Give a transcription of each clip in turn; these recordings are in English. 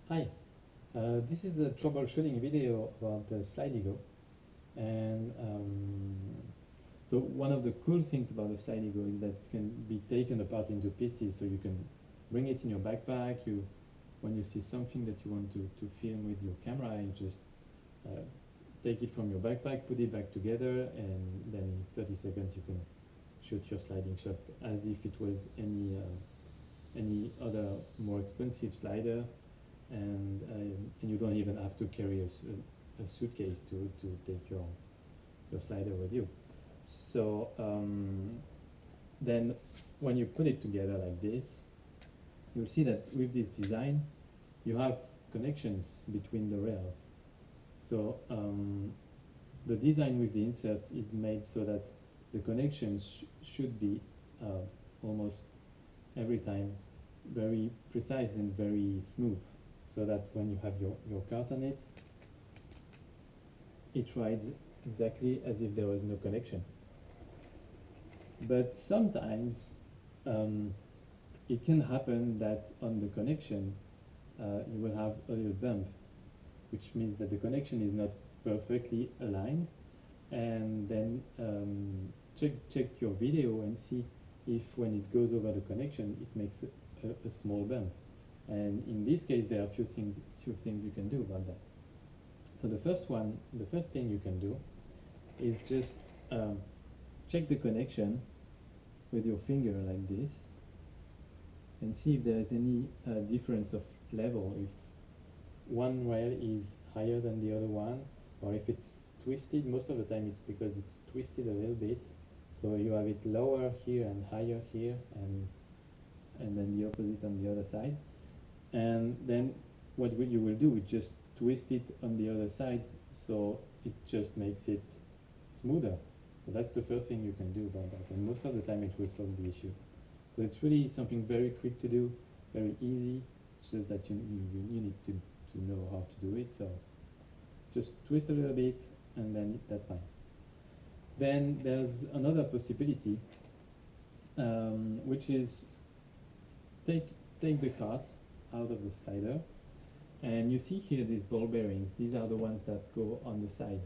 Hi, this is a troubleshooting video about the SlideeGo. And so one of the cool things about the SlideeGo is that it can be taken apart into pieces, so you can bring it in your backpack. When you see something that you want to film with your camera, you just uh, take it from your backpack, put it back together, and then in 30 seconds you can shoot your sliding shot as if it was any other more expensive slider, and you don't even have to carry a suitcase to take your slider with you. So then when you put it together like this, you'll see that with this design you have connections between the rails. So the design with the inserts is made so that the connections should be almost every time very precise and very smooth, so that when you have your cart on it, it rides exactly as if there was no connection. But sometimes it can happen that on the connection you will have a little bump, which means that the connection is not perfectly aligned. And then check your video and see if when it goes over the connection it makes a small bump. And in this case there are a few things you can do about that. So the first thing you can do is just check the connection with your finger like this and see if there is any difference of level, if one rail is higher than the other one, or if it's twisted. Most of the time it's because it's twisted a little bit, so you have it lower here and higher here, and then the opposite on the other side. And then what you will do is just twist it on the other side, so it just makes it smoother. So that's the first thing you can do about that, and most of the time it will solve the issue. So it's really something very quick to do, very easy. It's just that you need to know how to do it. So just twist a little bit, and then that's fine. Then there's another possibility, which is take the cart out of the slider, and you see here these ball bearings. These are the ones that go on the side.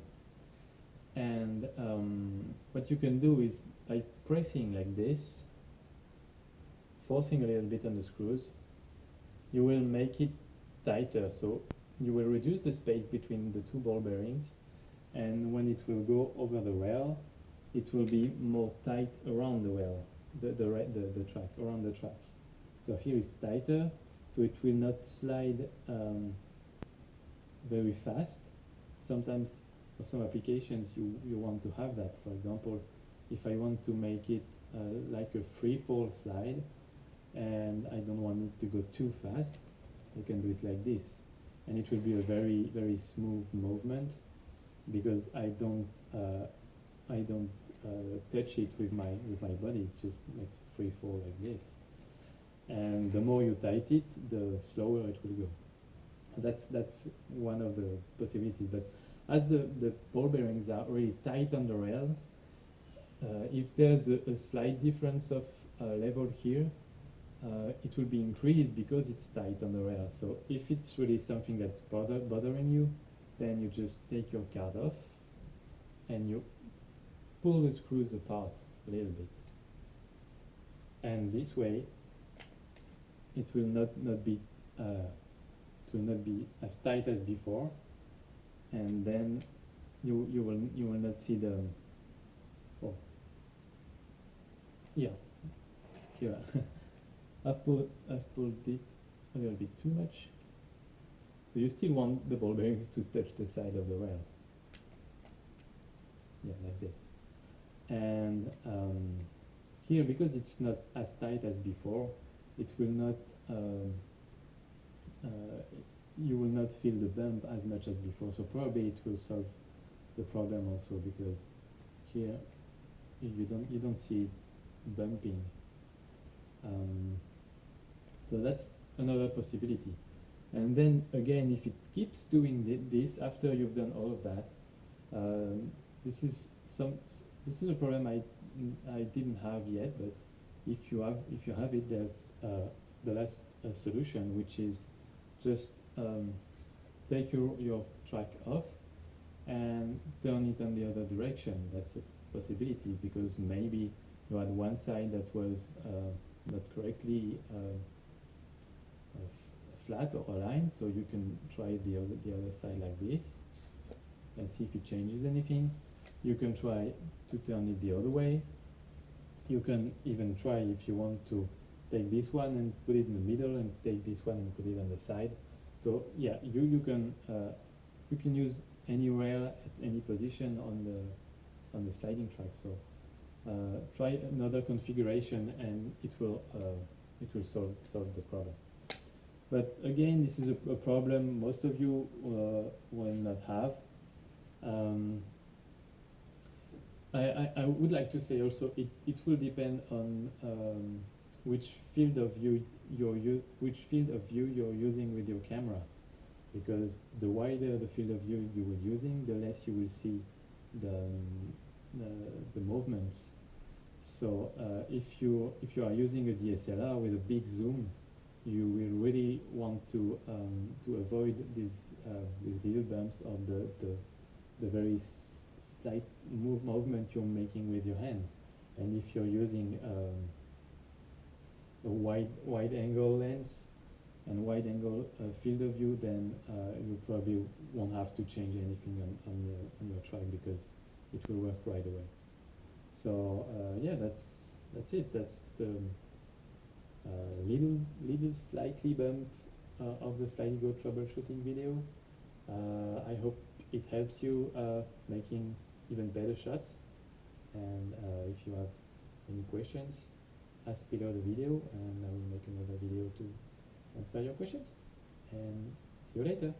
And what you can do is, by pressing like this, forcing a little bit on the screws, you will make it tighter. So you will reduce the space between the two ball bearings, and when it will go over the rail, it will be more tight around the rail, the track, around the track. So here it's tighter, so it will not slide very fast. Sometimes for some applications you want to have that. For example, if I want to make it like a free fall slide, and I don't want it to go too fast, I can do it like this, and it will be a very smooth movement, because I don't touch it with my body. It just makes free fall like this, and the more you tighten it, the slower it will go. That's one of the possibilities. But as the ball bearings are really tight on the rail, if there's a slight difference of level here, it will be increased because it's tight on the rail. So if it's really something that's bothering you, then you just take your card off and you pull the screws apart a little bit, and this way it will not be as tight as before, and then you will not see the here I've pulled it a little bit too much. So you still want the ball bearings to touch the side of the rail. Yeah, like this. And here, because it's not as tight as before, it will not you will not feel the bump as much as before. So probably it will solve the problem also, because here you don't see it bumping. So that's another possibility. And then again, if it keeps doing this after you've done all of that, this is a problem I didn't have yet. But if you have it, there's the last solution, which is just take your track off and turn it on the other direction. That's a possibility, because maybe you had one side that was not correctly flat or aligned, so you can try the other side like this and see if it changes anything. You can try to turn it the other way. You can even try, if you want, to take this one and put it in the middle, and take this one and put it on the side. So yeah, you can use any rail at any position on the sliding track. So try another configuration, and it will solve the problem. But again, this is a problem most of you will not have. I would like to say also, it will depend on which field of view you're using with your camera, because the wider the field of view you are using, the less you will see the movements. So if you are using a DSLR with a big zoom, you will really want to avoid these little bumps, or the very slight movement you're making with your hand. And if you're using a wide angle lens and wide angle field of view, then you probably won't have to change anything on your track, because it will work right away. So yeah, that's it. That's the little slightly bump of the SlideeGo troubleshooting video. I hope it helps you making even better shots. And if you have any questions, ask below the video, and I will make another video to answer your questions. And see you later.